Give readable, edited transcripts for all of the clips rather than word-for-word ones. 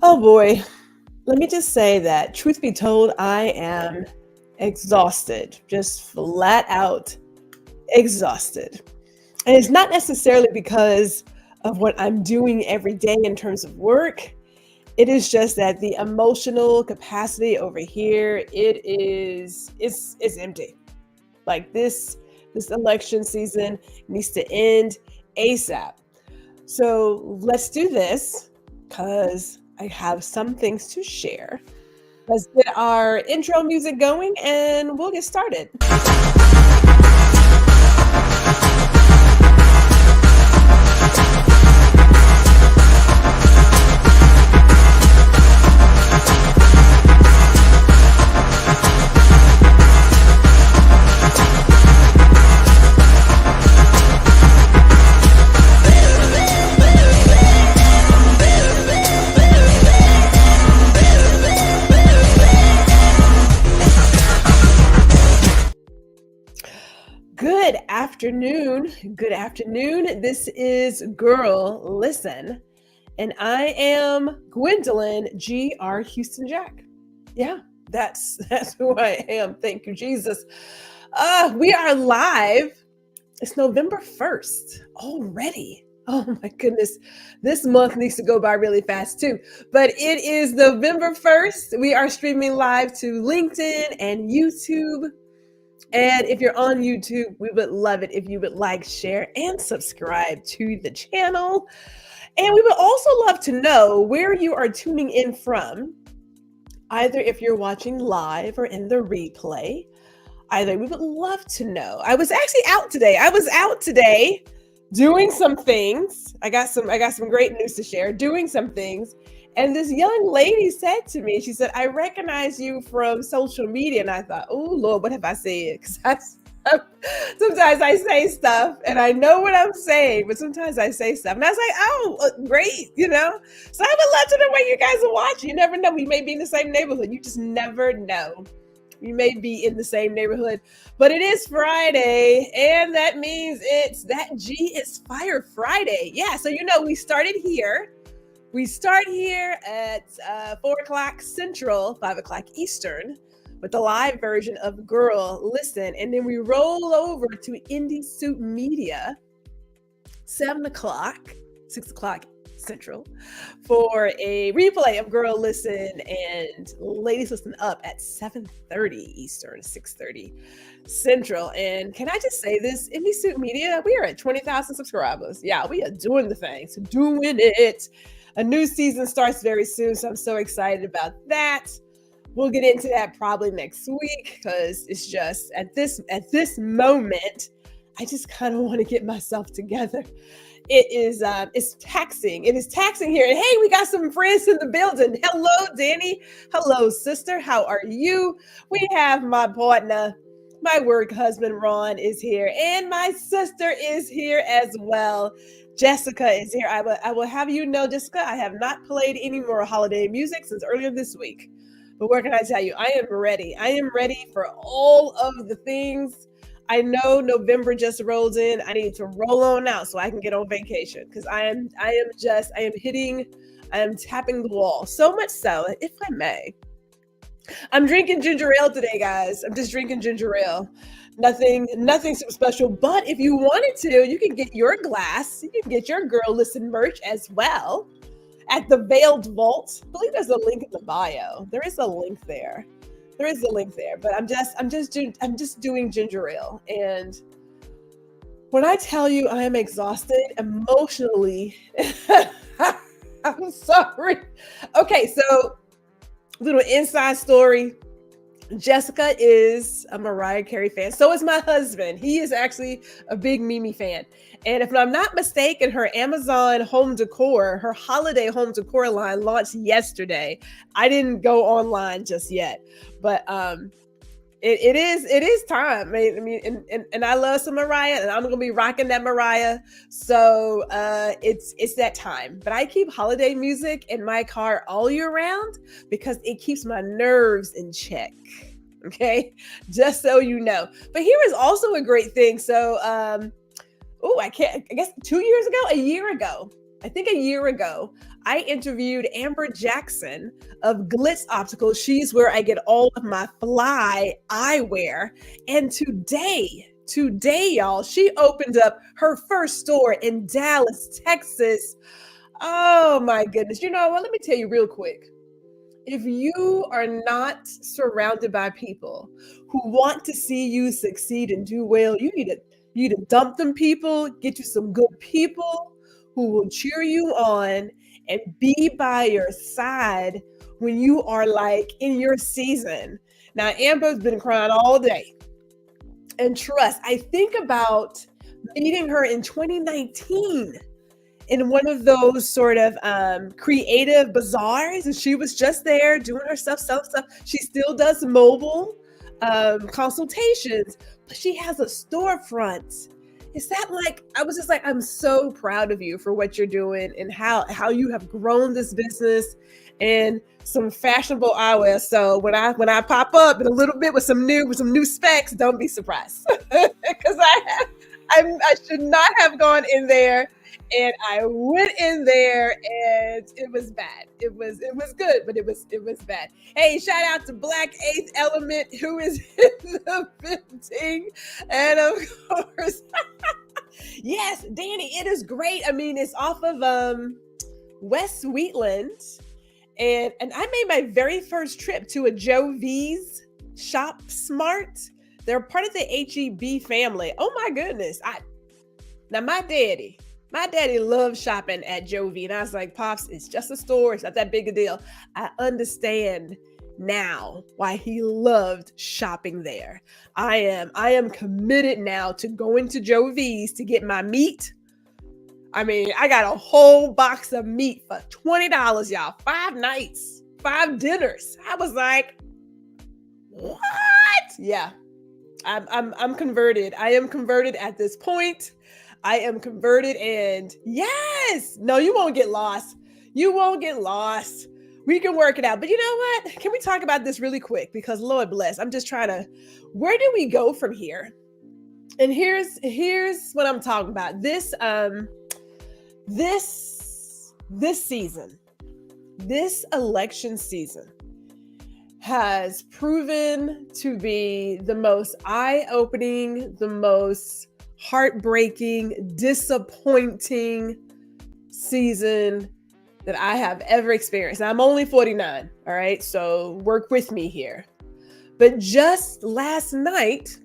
Oh boy. Let me just say that, truth be told, I am exhausted, just flat out exhausted. And it's not necessarily because of what I'm doing every day in terms of work. It is just that the emotional capacity over here, it's empty. Like this election season needs to end ASAP. So let's do this because I have some things to share. Let's get our intro music going and we'll get started. Good afternoon. Good afternoon. This is Guuuuurl Listen, and I am Gwendolyn G.R. Houston Jack. Yeah, that's who I am. Thank you, Jesus. We are live. It's November 1st already. Oh my goodness. This month needs to go by really fast too. But it is November 1st. We are streaming live to LinkedIn and YouTube. And if you're on YouTube, we would love it if you would like, share, and subscribe to the channel. And we would also love to know where you are tuning in from, either if you're watching live or in the replay. Either we would love to know. I was actually out today. Doing some things. I got some great news to share, doing some things. And this young lady said to me, she said, I recognize you from social media. And I thought, oh, Lord, what have I said? Because sometimes I say stuff and I know what I'm saying, but sometimes I say stuff. And I was like, oh, great, So I would love to know where you guys are watching. You never know. We may be in the same neighborhood. You just never know. We may be in the same neighborhood, but it is Friday, and that means it's Fire Friday. Yeah, so we started here. We start here at 4 o'clock Central, 5 o'clock Eastern, with the live version of Guuuuurl Listen. And then we roll over to Indie Soup Media, 7 o'clock, 6 o'clock Central, for a replay of Guuuuurl Listen and Ladies Listen Up at 7:30 Eastern, 6:30 Central. And can I just say this, Indie Soup Media, we are at 20,000 subscribers. Yeah, we are doing the thing, so doing it. A new season starts very soon, so I'm so excited about that. We'll get into that probably next week because it's just at this moment, I just kind of want to get myself together. It's taxing. It is taxing here. And hey, we got some friends in the building. Hello, Danny. Hello, sister. How are you? We have my partner, my work husband, Ron, is here, and my sister is here as well. Jessica is here. I will have you know, Jessica, I have not played any more holiday music since earlier this week. But what can I tell you? I am ready. I am ready for all of the things. I know November just rolled in. I need to roll on out so I can get on vacation because I am tapping the wall. So much so, if I may, I'm drinking ginger ale today, guys. I'm just drinking ginger ale. Nothing super special. But if you wanted to, you can get your glass. You can get your Guuuuurl Listen merch as well at the Veiled Vault. I believe there's a link in the bio. There is a link there. But I'm just doing ginger ale. And when I tell you I am exhausted emotionally, I'm sorry. Okay, so little inside story. Jessica is a Mariah Carey fan. So is my husband. He is actually a big Mimi fan. And if I'm not mistaken, her Amazon home decor, her holiday home decor line launched yesterday. I didn't go online just yet, but it is time. I mean, and I love some Mariah, and I'm gonna be rocking that Mariah. So it's that time. But I keep holiday music in my car all year round because it keeps my nerves in check. Okay, just so you know. But here is also a great thing. So I guess 2 years ago, a year ago. I think a year ago, I interviewed Amber Jackson of Glitz Optical. She's where I get all of my fly eyewear. And today, y'all, she opened up her first store in Dallas, Texas. Oh my goodness. You know what? Let me tell you real quick. If you are not surrounded by people who want to see you succeed and do well, you need to dump them people, get you some good people who will cheer you on and be by your side when you are like in your season. Now, Amber's been crying all day. And trust, I think about meeting her in 2019 in one of those sort of creative bazaars, and she was just there doing her stuff, selling stuff. She still does mobile consultations, but she has a storefront. Is that like, I was just like, I'm so proud of you for what you're doing and how you have grown this business and some fashionable eyewear. So when I pop up in a little bit with some new specs, don't be surprised because I should not have gone in there. And I went in there and it was bad. It was good, but it was bad. Hey, shout out to Black Eighth Element who is in the building. And of course, yes, Danny, it is great. I mean, it's off of West Wheatland. And I made my very first trip to a Joe V's Shop Smart. They're part of the HEB family. Oh my goodness. Now my daddy loved shopping at Joe V. And I was like, Pops, it's just a store. It's not that big a deal. I understand now why he loved shopping there. I am committed now to going to Joe V's to get my meat. I mean, I got a whole box of meat for $20, y'all. 5 nights, 5 dinners. I was like, what? Yeah, I'm converted. I am converted at this point. I am converted, and yes, no, you won't get lost. You won't get lost. We can work it out. But you know what? Can we talk about this really quick? Because Lord bless, I'm just trying to, where do we go from here? And here's what I'm talking about. This season, this election season has proven to be the most eye-opening, the most heartbreaking, disappointing season that I have ever experienced. Now, I'm only 49, all right? So work with me here. But just last night,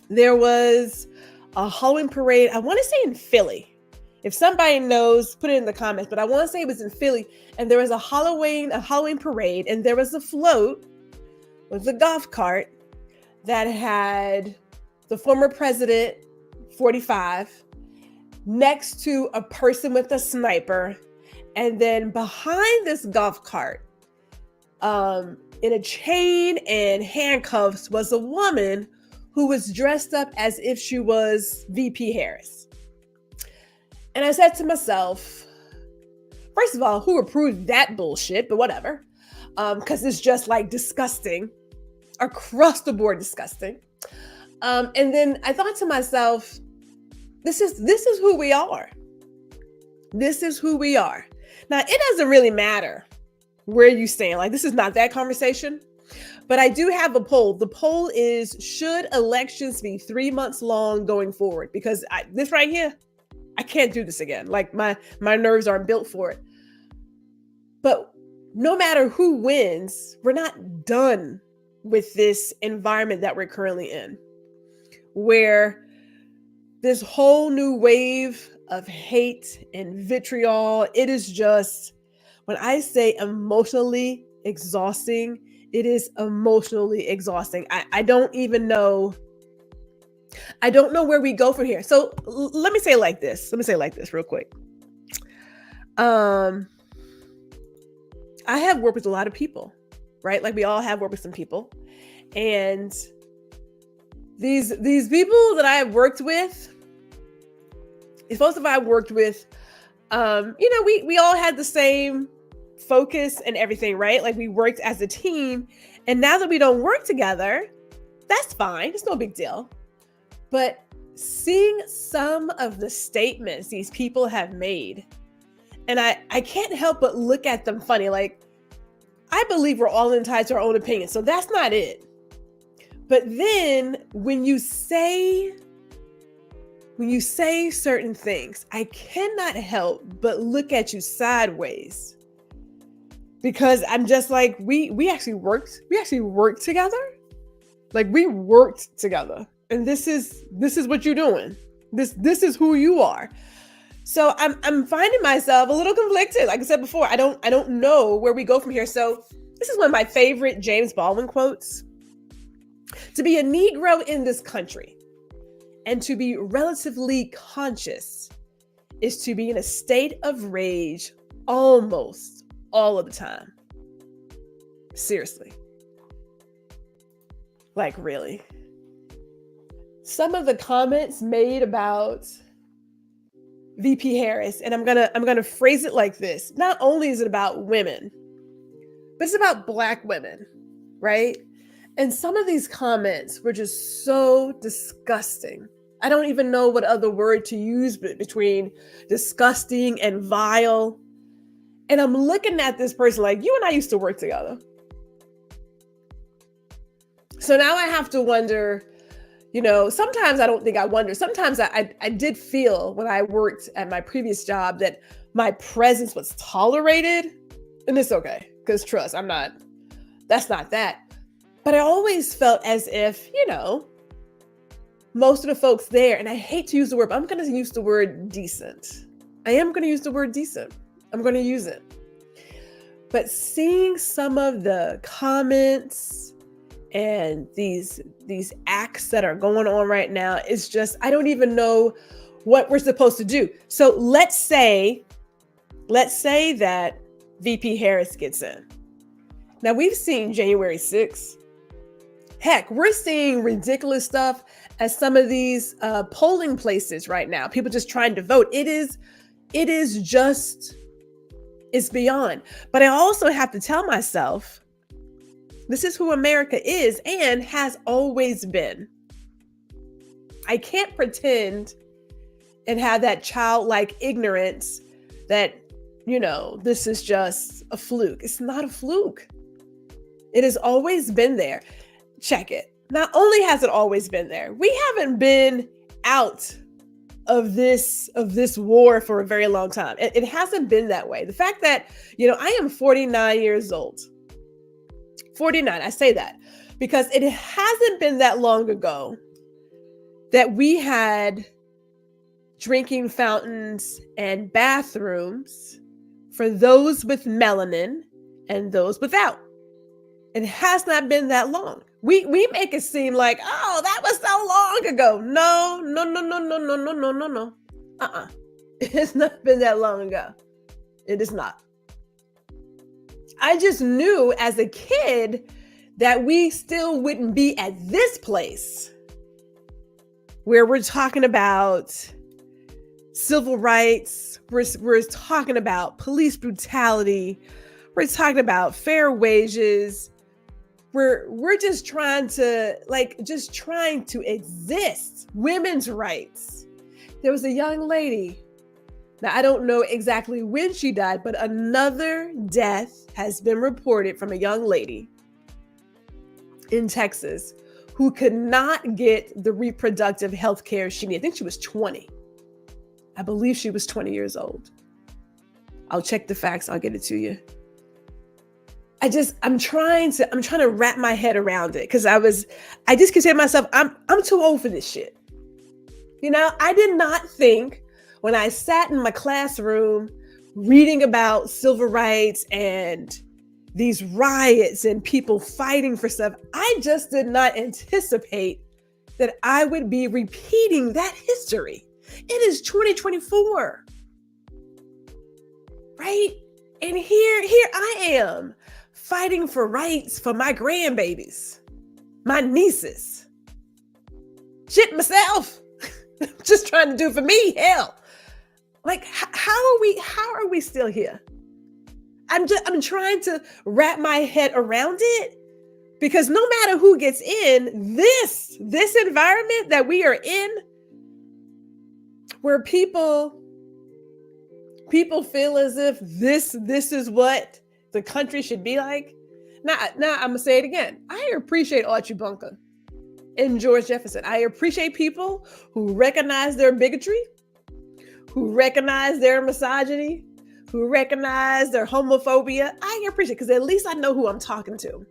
there was a Halloween parade, I want to say in Philly. If somebody knows, put it in the comments, but I want to say it was in Philly, and there was a Halloween parade, and there was a float with a golf cart that had the former president, 45, next to a person with a sniper. And then behind this golf cart, in a chain and handcuffs, was a woman who was dressed up as if she was VP Harris. And I said to myself, first of all, who approved that bullshit? But whatever, because it's just like disgusting, across the board disgusting. And then I thought to myself, this is who we are. This is who we are. Now, it doesn't really matter where you stand. Like, this is not that conversation, but I do have a poll. The poll is, should elections be 3 months long going forward? Because this right here, I can't do this again. Like, my nerves aren't built for it. But no matter who wins, we're not done with this environment that we're currently in, where this whole new wave of hate and vitriol, it is just, when I say emotionally exhausting, it is emotionally exhausting. I don't even know. I don't know where we go from here. So let me say it like this. Real quick. I have worked with a lot of people, right? Like, we all have worked with some people. And these people that I have worked with, most of I worked with, we all had the same focus and everything, right? Like, we worked as a team. And now that we don't work together, that's fine. It's no big deal. But seeing some of the statements these people have made, and I can't help but look at them funny. Like, I believe we're all entitled to our own opinion, so that's not it. But then when you say certain things, I cannot help but look at you sideways, because I'm just like, we actually worked together. Like, we worked together, and this is what you're doing. This is who you are. So I'm finding myself a little conflicted. Like I said before, I don't know where we go from here. So this is one of my favorite James Baldwin quotes. To be a Negro in this country and to be relatively conscious is to be in a state of rage almost all of the time. Seriously. Like, really. Some of the comments made about VP Harris, and I'm gonna phrase it like this. Not only is it about women, but it's about Black women, right? And some of these comments were just so disgusting. I don't even know what other word to use between disgusting and vile. And I'm looking at this person like, you and I used to work together. So now I have to wonder, sometimes I don't think I wonder. Sometimes I did feel when I worked at my previous job that my presence was tolerated. And it's okay, because trust, that's not that. But I always felt as if, most of the folks there, and I hate to use the word, but I'm going to use the word decent. I am going to use the word decent. I'm going to use it. But seeing some of the comments and these acts that are going on right now is just, I don't even know what we're supposed to do. So let's say that VP Harris gets in. Now, we've seen January 6th. Heck, we're seeing ridiculous stuff at some of these polling places right now. People just trying to vote. It's beyond. But I also have to tell myself, this is who America is and has always been. I can't pretend and have that childlike ignorance that, this is just a fluke. It's not a fluke. It has always been there. Check it. Not only has it always been there, we haven't been out of this war for a very long time. It hasn't been that way. The fact that, I am 49 years old. 49, I say that because it hasn't been that long ago that we had drinking fountains and bathrooms for those with melanin and those without. It has not been that long. We make it seem like, oh, that was so long ago. No. It has not been that long ago. It is not. I just knew as a kid that we still wouldn't be at this place where we're talking about civil rights. We're talking about police brutality. We're talking about fair wages. We're just trying to exist. Women's rights. There was a young lady. Now, I don't know exactly when she died, but another death has been reported from a young lady in Texas who could not get the reproductive health care she needed. I think she was 20. I believe she was 20 years old. I'll check the facts. I'll get it to you. I'm trying to wrap my head around it because I just consider myself, I'm too old for this shit. I did not think when I sat in my classroom reading about civil rights and these riots and people fighting for stuff, I just did not anticipate that I would be repeating that history. It is 2024, right? And here I am fighting for rights for my grandbabies, my nieces. Shit myself, just trying to do for me, hell. Like, how are we still here? I'm trying to wrap my head around it because no matter who gets in, this environment that we are in, where people feel as if this is what the country should be like. Now I'm gonna say it again. I appreciate Archie Bunker and George Jefferson. I appreciate people who recognize their bigotry, who recognize their misogyny, who recognize their homophobia. I appreciate it because at least I know who I'm talking to.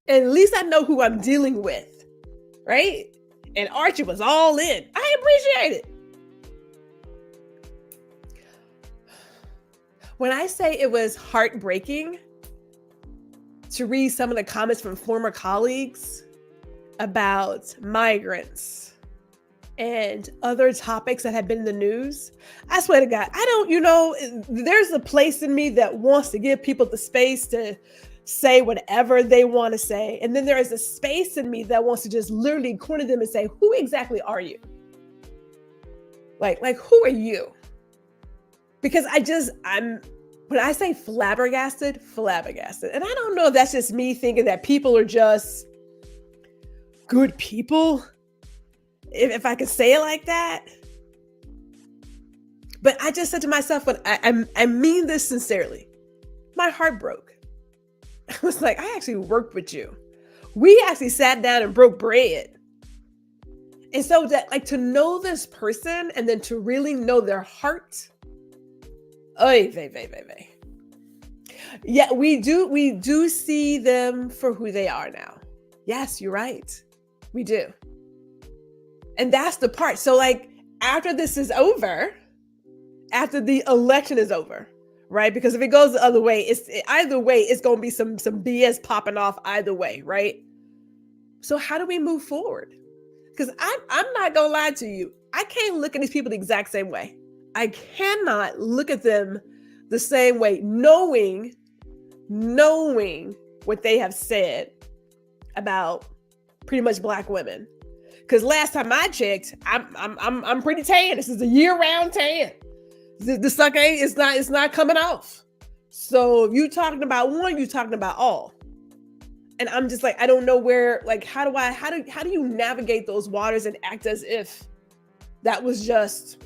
At least I know who I'm dealing with, right? And Archie was all in. I appreciate it. When I say it was heartbreaking to read some of the comments from former colleagues about migrants and other topics that have been in the news, I swear to God, there's a place in me that wants to give people the space to say whatever they want to say. And then there is a space in me that wants to just literally corner them and say, who exactly are you? Like who are you? Because when I say flabbergasted. And I don't know if that's just me thinking that people are just good people, if I could say it like that. But I just said to myself, when I mean this sincerely, my heart broke. I was like, I actually worked with you. We actually sat down and broke bread. And so that, like, to know this person and then to really know their heart. Oy vey, vey, vey, vey. Yeah, we do see them for who they are now. Yes, you're right. We do. And that's the part. So like after this is over, after the election is over, right? Because if it goes the other way, either way, it's going to be some BS popping off either way, right? So how do we move forward? Because I'm not going to lie to you. I can't look at these people the exact same way. I cannot look at them the same way, knowing what they have said about pretty much Black women. Because last time I checked, I'm pretty tan. This is a year-round tan. The sucker it's not coming off. So if you talking about one, you talking about all. And I'm just like, I don't know where, like, how do you navigate those waters and act as if that was just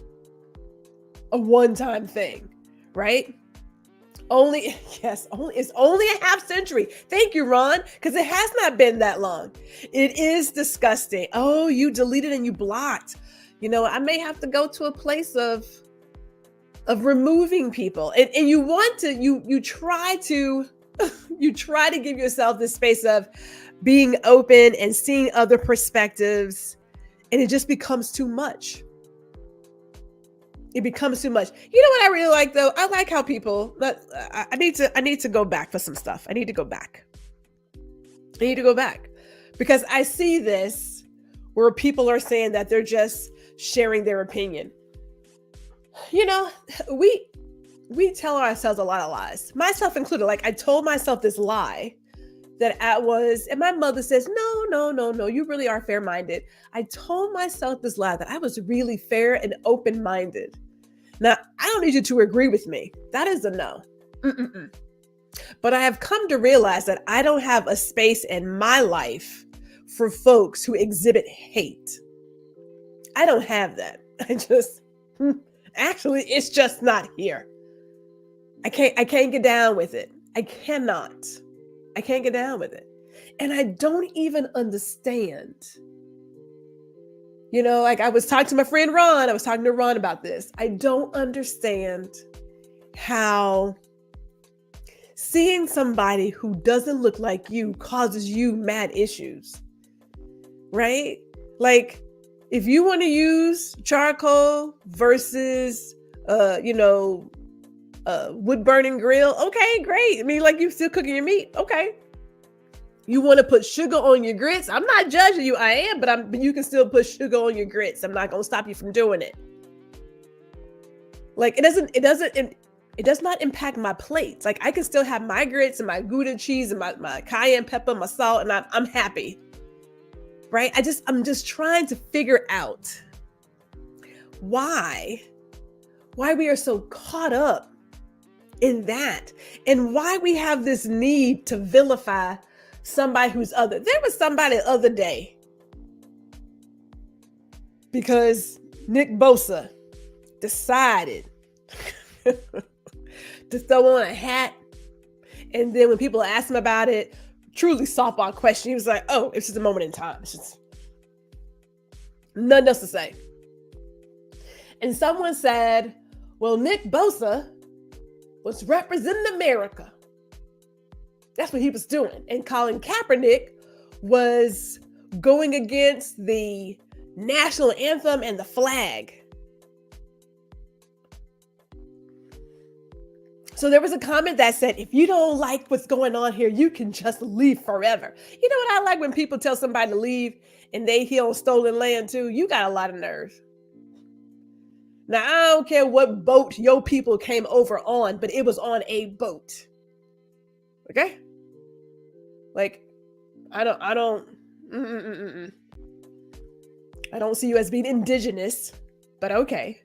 a one-time thing, right? It's only a half century. Thank you, Ron, because it has not been that long. It is disgusting. Oh, you deleted and you blocked. I may have to go to a place of removing people. And you want to, you try to give yourself this space of being open and seeing other perspectives, and it just becomes too much. It becomes too much. You know what I really like though? I like how people, I need to go back for some stuff. I need to go back because I see this where people are saying that they're just sharing their opinion. We tell ourselves a lot of lies, myself included. Like I told myself this lie that and my mother says, no, you really are fair-minded. I told myself this lie that I was really fair and open-minded. Now, I don't need you to agree with me. That is a no. But I have come to realize that I don't have a space in my life for folks who exhibit hate. I don't have that. Actually, it's just not here. I can't get down with it. I can't get down with it. And I don't even understand. Like I was talking to my friend Ron. I was talking to Ron about this. I don't understand how seeing somebody who doesn't look like you causes you mad issues, right? Like if you want to use charcoal versus, wood burning grill. Okay, great. I mean, like you still cooking your meat. Okay. You want to put sugar on your grits? I'm not judging you. I am, but you can still put sugar on your grits. I'm not going to stop you from doing it. Like it does not impact my plate. Like I can still have my grits and my Gouda cheese and my cayenne pepper, my salt, and I'm happy. Right? I'm just trying to figure out why we are so caught up in that and why we have this need to vilify somebody who's other. There was somebody the other day because Nick Bosa decided to throw on a hat. And then when people asked him about it, truly softball question, he was like, oh, it's just a moment in time. It's just nothing else to say. And someone said, well, Nick Bosa was representing America. That's what he was doing. And Colin Kaepernick was going against the national anthem and the flag. So there was a comment that said, if you don't like what's going on here, you can just leave forever. You know what I like when people tell somebody to leave and they hear on stolen land too? You got a lot of nerve. Now, I don't care what boat your people came over on, but it was on a boat. Okay? Like, I don't see you as being indigenous, but okay.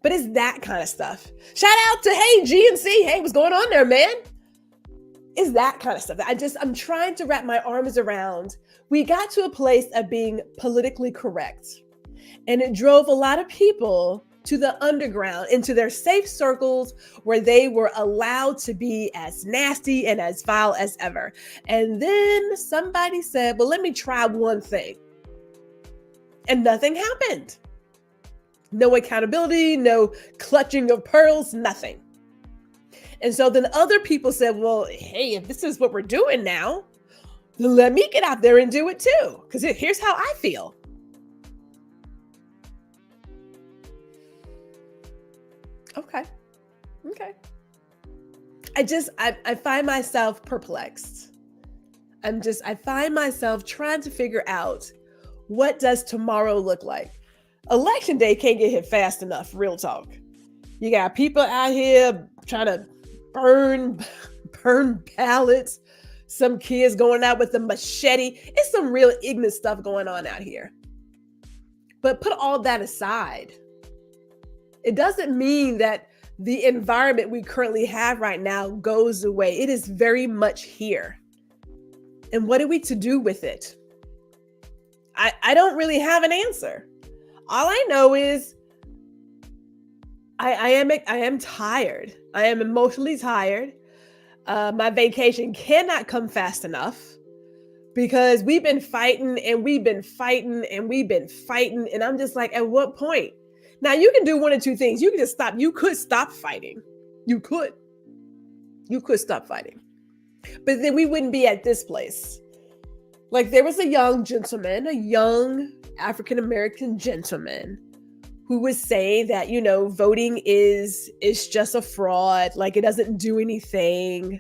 But it's that kind of stuff. Shout out to, hey, GNC. Hey, what's going on there, man? It's that kind of stuff. I'm trying to wrap my arms around. We got to a place of being politically correct. And it drove a lot of people to the underground, into their safe circles where they were allowed to be as nasty and as vile as ever. And then somebody said, well, let me try one thing. And nothing happened. No accountability, no clutching of pearls, nothing. And so then other people said, well, hey, if this is what we're doing now, then let me get out there and do it too. Because here's how I feel. Okay. I find myself perplexed. I find myself trying to figure out, what does tomorrow look like? Election day can't get hit fast enough, real talk. You got people out here trying to burn ballots. Some kids going out with a machete. It's some real ignorant stuff going on out here. But put all that aside. It doesn't mean that the environment we currently have right now goes away. It is very much here. And what are we to do with it? I don't really have an answer. All I know is I am tired. I am emotionally tired. My vacation cannot come fast enough because we've been fighting and we've been fighting and we've been fighting. And I'm just like, at what point? Now you can do one of two things. You can just stop. You could stop fighting. You could stop fighting. But then we wouldn't be at this place. Like there was a young African-American gentleman who was saying that, voting is just a fraud. Like it doesn't do anything.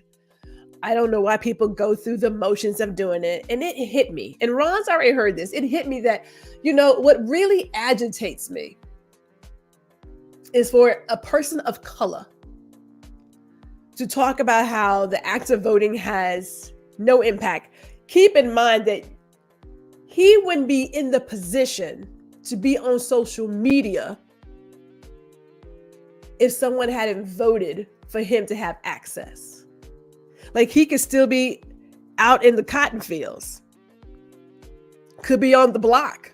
I don't know why people go through the motions of doing it. And it hit me. And Ron's already heard this. It hit me that, what really agitates me is for a person of color to talk about how the act of voting has no impact. Keep in mind that he wouldn't be in the position to be on social media if someone hadn't voted for him to have access. Like he could still be out in the cotton fields, could be on the block,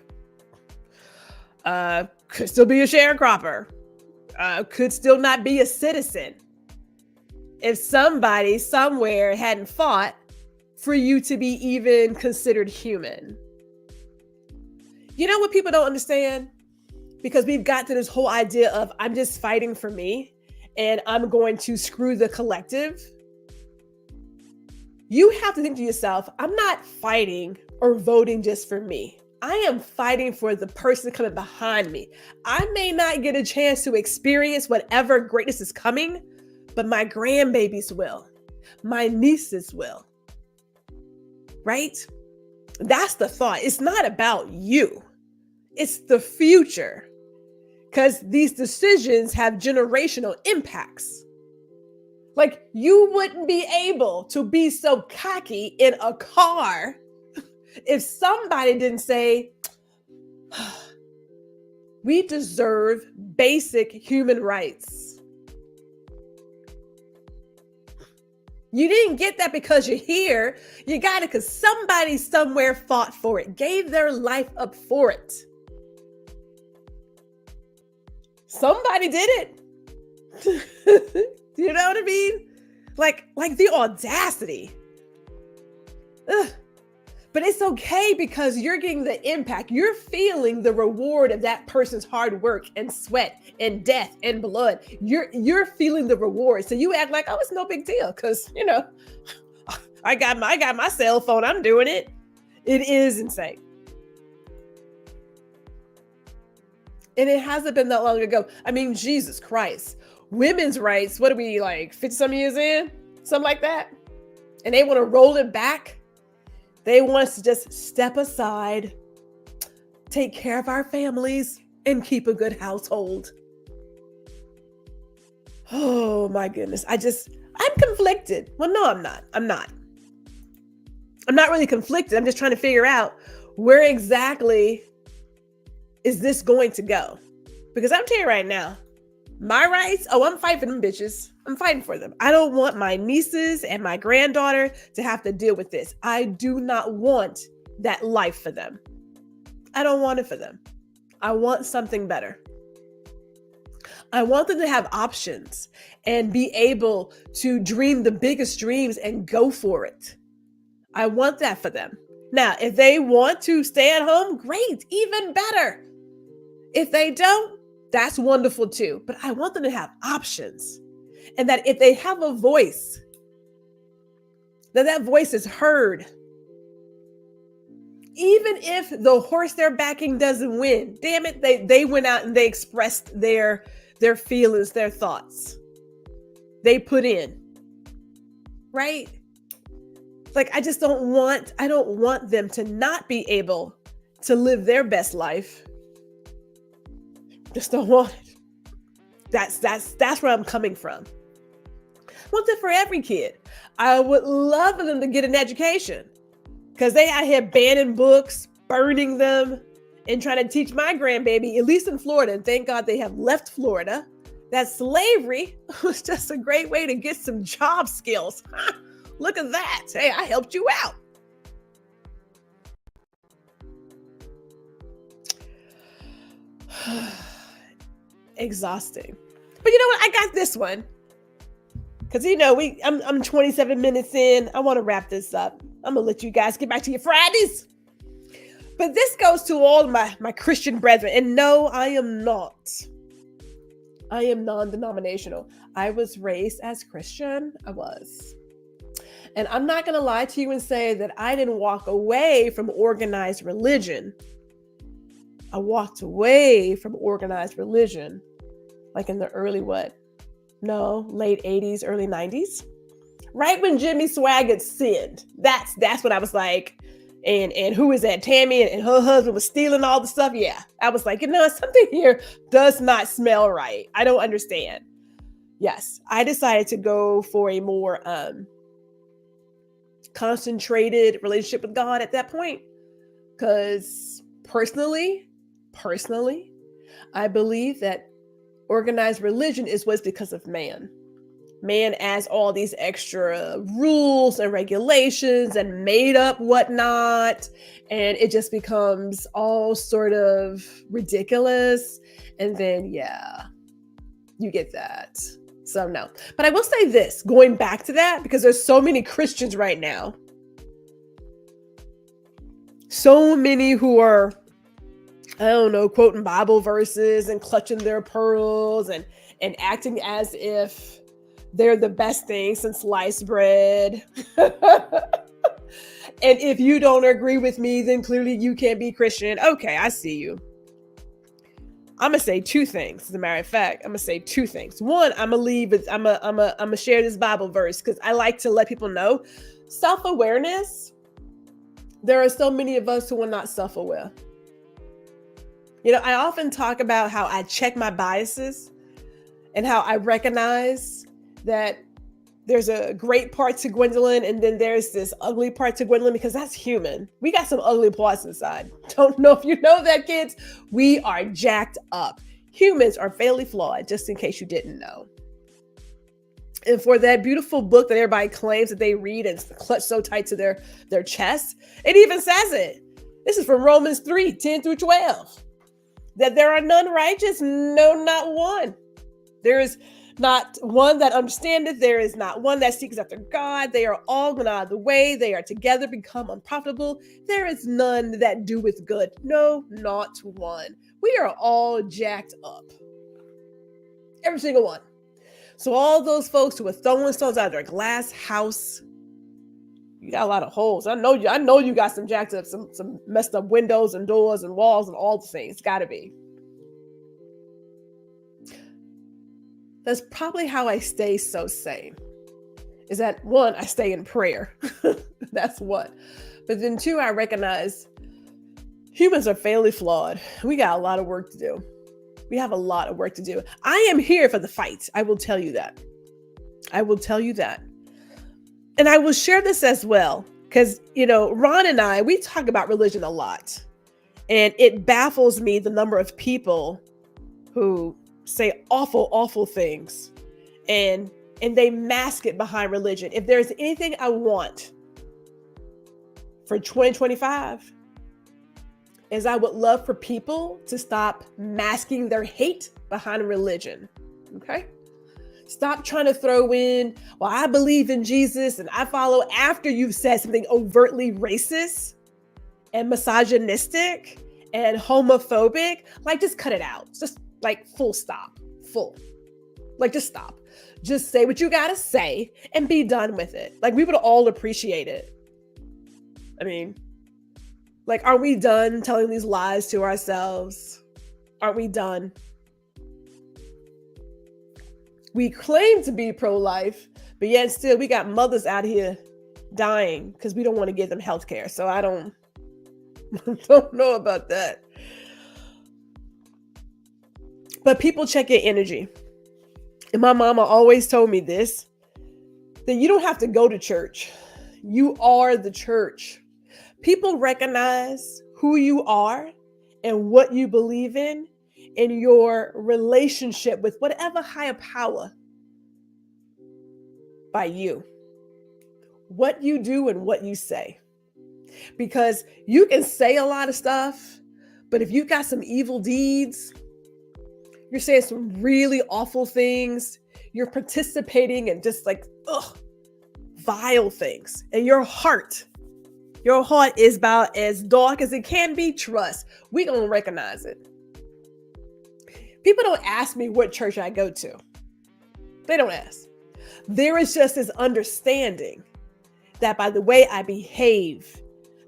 could still be a sharecropper, could still not be a citizen. If somebody somewhere hadn't fought for you to be even considered human. You know what people don't understand? Because we've got to this whole idea of I'm just fighting for me and I'm going to screw the collective. You have to think to yourself, I'm not fighting or voting just for me. I am fighting for the person coming behind me. I may not get a chance to experience whatever greatness is coming, but my grandbabies will. My nieces will. Right? That's the thought. It's not about you. It's the future. Because these decisions have generational impacts. Like you wouldn't be able to be so cocky in a car if somebody didn't say, we deserve basic human rights. You didn't get that because you're here. You got it because somebody somewhere fought for it, gave their life up for it. Somebody did it. You know what I mean? Like the audacity. Ugh. But it's okay because you're getting the impact. You're feeling the reward of that person's hard work and sweat and death and blood. You're feeling the reward. So you act like, oh, it's no big deal because, I got my cell phone. I'm doing it. It is insane. And it hasn't been that long ago. I mean, Jesus Christ. Women's rights, what are we, like 50 some years in? Something like that. And they want to roll it back. They want us to just step aside, take care of our families, and keep a good household. Oh my goodness. I'm conflicted. Well, no, I'm not. I'm not really conflicted. I'm just trying to figure out where exactly is this going to go? Because I'm telling you right now, my rights, I'm fighting for them bitches. I'm fighting for them. I don't want my nieces and my granddaughter to have to deal with this. I do not want that life for them. I don't want it for them. I want something better. I want them to have options and be able to dream the biggest dreams and go for it. I want that for them. Now, if they want to stay at home, great, even better. If they don't, that's wonderful too. But I want them to have options. And that if they have a voice, that voice is heard. Even if the horse they're backing doesn't win, damn it, they went out and they expressed their feelings, their thoughts. They put in, right? Like, I don't want them to not be able to live their best life. Just don't want it. That's where I'm coming from. I want it for every kid. I would love for them to get an education because they out here banning books, burning them, and trying to teach my grandbaby, at least in Florida, and thank God they have left Florida, that slavery was just a great way to get some job skills. Look at that. Hey, I helped you out. Exhausting. But you know what? I got this one. Because, I'm 27 minutes in. I want to wrap this up. I'm going to let you guys get back to your Fridays. But this goes to all my Christian brethren. And no, I am not. I am non-denominational. I was raised as Christian. I was. And I'm not going to lie to you and say that I didn't walk away from organized religion. I walked away from organized religion like in the late 80s, early 90s. Right when Jimmy Swaggart sinned. That's what I was like. And who is that? Tammy and her husband was stealing all the stuff. Yeah. I was like, something here does not smell right. I don't understand. Yes. I decided to go for a more concentrated relationship with God at that point. Because personally, I believe that organized religion was because of man. Man adds all these extra rules and regulations and made up whatnot. And it just becomes all sort of ridiculous. And then, you get that. So no. But I will say this, going back to that, because there's so many Christians right now. So many who are, quoting Bible verses and clutching their pearls and acting as if they're the best thing since sliced bread. And if you don't agree with me, then clearly you can't be Christian. Okay, I see you. I'm going to say two things. As a matter of fact, I'm going to say two things. One, I'm going to share this Bible verse because I like to let people know self-awareness. There are so many of us who are not self-aware. I often talk about how I check my biases and how I recognize that there's a great part to Gwendolyn and then there's this ugly part to Gwendolyn because that's human. We got some ugly parts inside. Don't know if you know that, kids. We are jacked up. Humans are fatally flawed, just in case you didn't know. And for that beautiful book that everybody claims that they read and clutch so tight to their chest, it even says it. This is from Romans 3:10-12. That there are none righteous? No, not one. There is not one that understandeth. There is not one that seeks after God. They are all gone out of the way. They are together become unprofitable. There is none that doeth good. No, not one. We are all jacked up. Every single one. So all those folks who are throwing stones out of their glass house, you got a lot of holes. I know you got some jacked up, some messed up windows and doors and walls and all the things. Gotta be. That's probably how I stay so sane. Is that one, I stay in prayer. That's one. But then two, I recognize humans are fairly flawed. We got a lot of work to do. We have a lot of work to do. I am here for the fight. I will tell you that. I will tell you that. And I will share this as well. Because, Ron and I, we talk about religion a lot. And it baffles me the number of people who say awful, awful things. And they mask it behind religion. If there's anything I want for 2025, is I would love for people to stop masking their hate behind religion. Okay? Stop trying to throw in, well, I believe in Jesus and I follow after you've said something overtly racist and misogynistic and homophobic. Like, just cut it out. Just like full stop. Full. Like, just stop. Just say what you gotta say and be done with it. Like, we would all appreciate it. I mean, like, are we done telling these lies to ourselves? Aren't we done? We claim to be pro-life, but yet still we got mothers out here dying because we don't want to give them health care. So I don't know about that. But people check your energy. And my mama always told me this, that you don't have to go to church. You are the church. People recognize who you are and what you believe in your relationship with whatever higher power by you. What you do and what you say. Because you can say a lot of stuff, but if you got some evil deeds, you're saying some really awful things, you're participating in just like, vile things. And your heart is about as dark as it can be. Trust, we gonna recognize it. People don't ask me what church I go to. They don't ask. There is just this understanding that by the way I behave,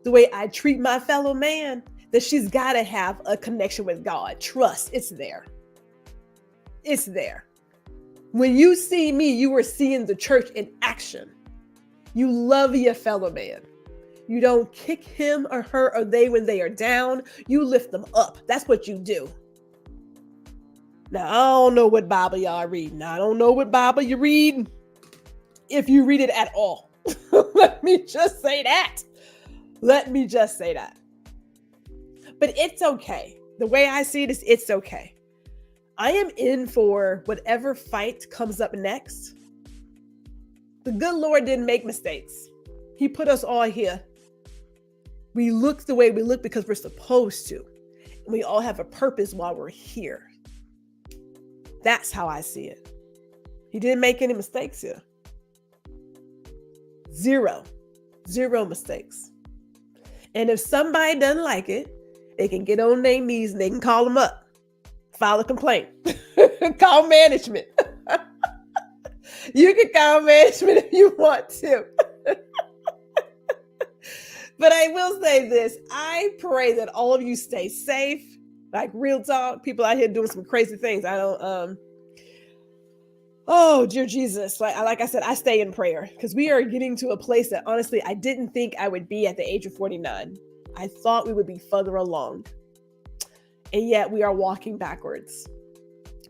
the way I treat my fellow man, that she's got to have a connection with God. Trust, it's there. It's there. When you see me, you are seeing the church in action. You love your fellow man. You don't kick him or her or they when they are down. You lift them up. That's what you do. Now, I don't know what Bible y'all reading. I don't know what Bible you're reading, if you read it at all. Let me just say that. Let me just say that. But it's okay. The way I see it is it's okay. I am in for whatever fight comes up next. The good Lord didn't make mistakes. He put us all here. We look the way we look because we're supposed to. And we all have a purpose while we're here. That's how I see it. He didn't make any mistakes here. Zero mistakes. And if somebody doesn't like it, they can get on their knees and they can call them up. File a complaint. Call management. You can call management if you want to. But I will say this. I pray that all of you stay safe. Like, real talk. People out here doing some crazy things. I don't, oh, dear Jesus. Like I said, I stay in prayer because we are getting to a place that honestly, I didn't think I would be at the age of 49. I thought we would be further along. And yet we are walking backwards.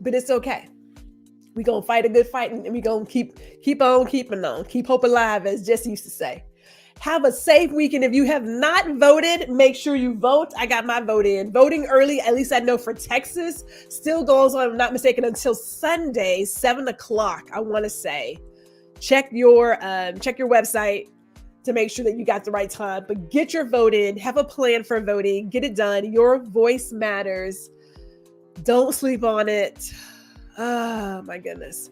But it's okay. We're going to fight a good fight and we're going to keep on keeping on. Keep hope alive, as Jesse used to say. Have a safe weekend. If you have not voted, make sure you vote. I got my vote in. Voting early, at least I know for Texas, still goes on, if I'm not mistaken, until Sunday, 7 o'clock, I want to say. Check your website to make sure that you got the right time. But get your vote in. Have a plan for voting. Get it done. Your voice matters. Don't sleep on it. Oh my goodness.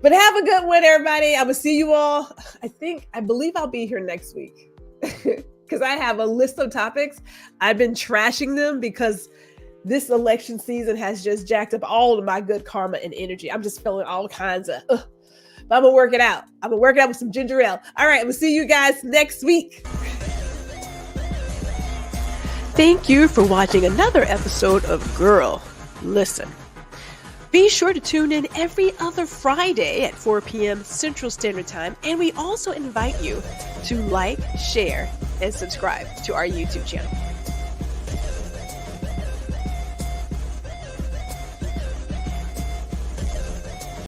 But have a good one, everybody. I will see you all. I believe I'll be here next week because I have a list of topics. I've been trashing them because this election season has just jacked up all of my good karma and energy. I'm just feeling all kinds of, but I'm gonna work it out. I'm gonna work it out with some ginger ale. All right, we'll see you guys next week. Thank you for watching another episode of Guuuuurl Listen. Be sure to tune in every other Friday at 4 p.m. Central Standard Time, and we also invite you to like, share, and subscribe to our YouTube channel.